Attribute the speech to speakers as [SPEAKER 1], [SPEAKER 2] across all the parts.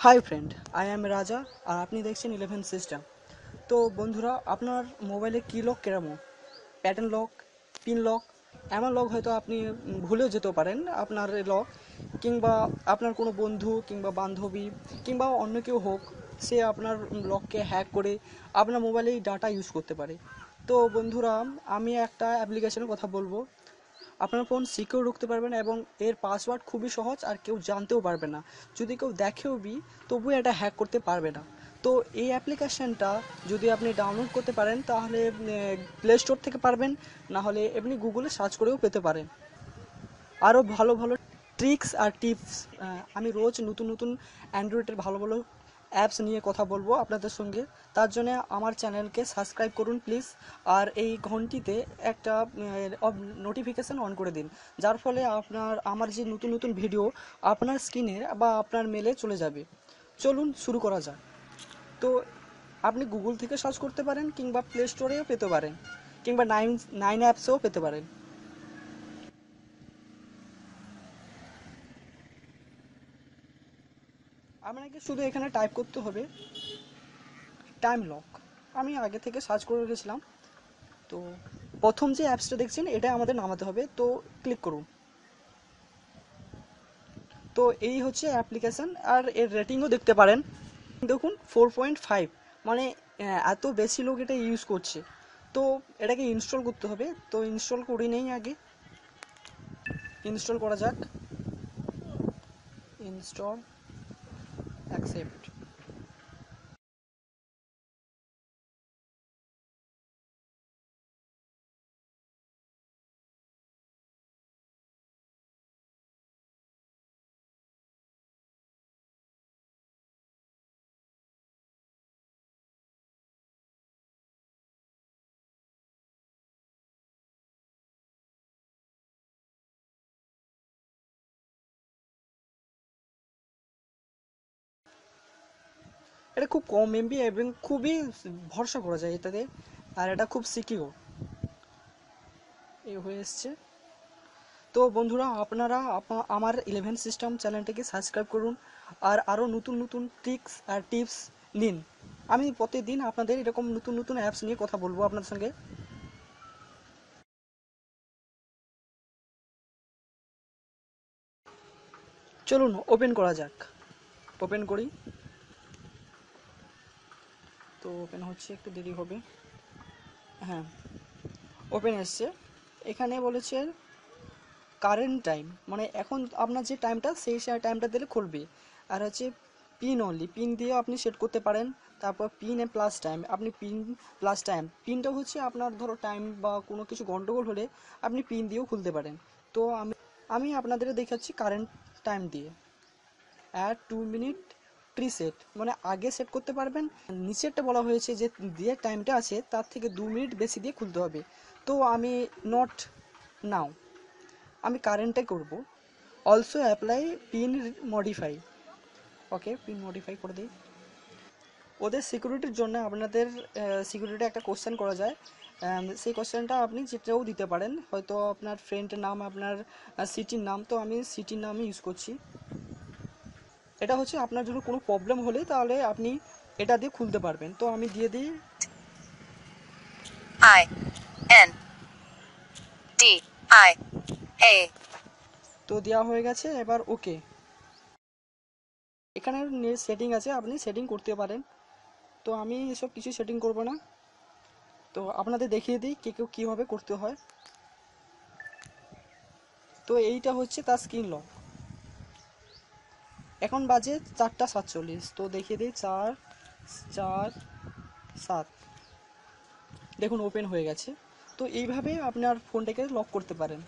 [SPEAKER 1] Hi friend, I am রাজা আর আপনি দেখছেন 11 সিস্টেম। তো বন্ধুরা, আপনার মোবাইলে কী লক কেরামো, প্যাটার্ন লক, পিন লক, এমন লক হয়তো আপনি ভুলেও যেতে পারেন আপনার লক, কিংবা আপনার কোনো বন্ধু কিংবা বান্ধবী কিংবা অন্য কেউ হোক, সে আপনার লককে হ্যাক করে আপনার মোবাইলেই ডাটা ইউজ করতে পারে। তো বন্ধুরা, আমি একটা অ্যাপ্লিকেশনের কথা বলবো। আপনার ফোন সিকিউর রাখতে পারবেন এবং এর পাসওয়ার্ড খুবই সহজ আর কেউ জানতেও পারবে না। যদি কেউ দেখেও তবুও এটা হ্যাক করতে পারবে না। তো এই অ্যাপ্লিকেশানটা যদি আপনি ডাউনলোড করতে পারেন তাহলে প্লে স্টোর থেকে পারবেন, না হলে এমনি গুগলে সার্চ করেও পেতে পারেন আরও ভালো ভালো ট্রিক্স আর টিপস। আমি রোজ নতুন নতুন অ্যান্ড্রয়েডের ভালো ভালো অ্যাপস নিয়ে কথা বলবো আপনাদের সঙ্গে। তার জন্য আমার চ্যানেলকে সাবস্ক্রাইব করুন প্লিজ, আর এই ঘন্টিতে একটা নোটিফিকেশান অন করে দিন, যার ফলে আমার যে নতুন নতুন ভিডিও আপনার স্ক্রিনে বা আপনার মেলে চলে যাবে। চলুন শুরু করা যাক। তো আপনি গুগল থেকে সার্চ করতে পারেন কিংবা প্লে স্টোরেও পেতে পারেন, কিংবা নাইন নাইন অ্যাপসেও পেতে পারেন। আপনাকে শুধু এখানে টাইপ করতে হবে টাইম লক। আমি আগে থেকে সার্চ করে রেখেছিলাম। তো প্রথম যে অ্যাপসটা দেখছেন এটা আমাদের নামাতে হবে, তো ক্লিক করুন। তো এই হচ্ছে অ্যাপ্লিকেশান, আর এর রেটিংও দেখতে পারেন। দেখুন 4.5, মানে এত বেশি লোক এটা ইউজ করছে। তো এটাকে ইনস্টল করতে হবে, তো ইনস্টল করে নেই আগে। ইনস্টল করা যাক। Install, accept. এটা খুব কম এমবি এবং খুবই ভরসা করা যায় এটাতে, আর এটা খুব সিকিউর। এ হয়ে এসছে। তো বন্ধুরা, আপনারা আমার 11 সিস্টেম চ্যানেলটিকে সাবস্ক্রাইব করুন আর আরও নতুন নতুন ট্রিক্স আর টিপস নিন। আমি প্রতিদিন আপনাদের এরকম নতুন নতুন অ্যাপস নিয়ে কথা বলবো আপনার সঙ্গে। চলুন ওপেন করা যাক। ওপেন করি। তো ওপেন হচ্ছে, একটু দেরি হবে। হ্যাঁ, ওপেন এসছে। এখানে বলেছে কারেন্ট টাইম, মানে এখন আপনার যে টাইমটা সেই টাইমটা দিলে খুলবে। আর হচ্ছে পিন অনলি, পিন দিয়েও আপনি সেট করতে পারেন। তারপর পিন এ প্লাস টাইম, আপনি পিন প্লাস টাইম, পিনটা হচ্ছে আপনার ধরো টাইম বা কোনো কিছু গন্ডগোল হলে আপনি পিন দিয়েও খুলতে পারেন। তো আমি আপনাদের দেখাচ্ছি কারেন্ট টাইম দিয়ে। অ্যাড 2 মিনিট প্রিসেট, মানে আগে সেট করতে পারবেন। নিচেরটা বলা হয়েছে যে যে টাইমটা আছে তার থেকে 2 মিনিট বেশি দিয়ে খুলতে হবে। তো আমি নট নাও, আমি কারেন্টটাই করব। Also apply pin modify. Okay, pin modify করে দিই। ওদের সিকিউরিটির জন্য আপনাদের সিকিউরিটি একটা কোশ্চেন করা যায়। সেই কোশ্চেনটা আপনি যেটাও দিতে পারেন, হয়তো আপনার ফ্রেন্ডের নাম, আপনার সিটির নাম। তো আমি সিটির নামই ইউজ করছি। এটা হচ্ছে আপনার জন্য কোনো প্রবলেম হলে তাহলে আপনি এটা দিয়ে খুলতে পারবেন। তো আমি দিয়ে দিই INDIA। তো দেওয়া হয়ে গেছে, এবার ওকে। এখানে সেটিং আছে, আপনি সেটিং করতে পারেন। তো আমি এসব কিছু সেটিং করব না। তো আপনাদের দেখিয়ে দিই কেউ কীভাবে করতে হয়। তো এইটা হচ্ছে তার স্ক্রিন লক। এখন বাজে 4টা 47। তো দেখিয়ে দিই 4, 4, 7। দেখুন ওপেন হয়ে গেছে। তো এইভাবে আপনার ফোনটাকে লক করতে পারেন।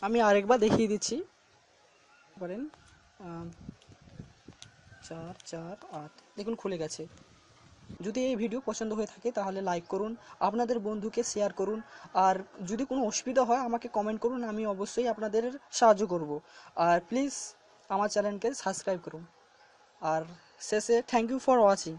[SPEAKER 1] আমি আরেকবার দেখিয়ে দিচ্ছি পারেন। 4, 4, 8, দেখুন খুলে গেছে। যদি এই ভিডিও পছন্দ হয়ে থাকে তাহলে লাইক করুন, আপনাদের বন্ধুকে শেয়ার করুন, আর যদি কোনো অসুবিধা হয় আমাকে কমেন্ট করুন, আমি অবশ্যই আপনাদের সাহায্য করব। আর প্লিজ আমার চ্যানেলকে সাবস্ক্রাইব করুন। আর শেষে থ্যাংক ইউ ফর ওয়াচিং।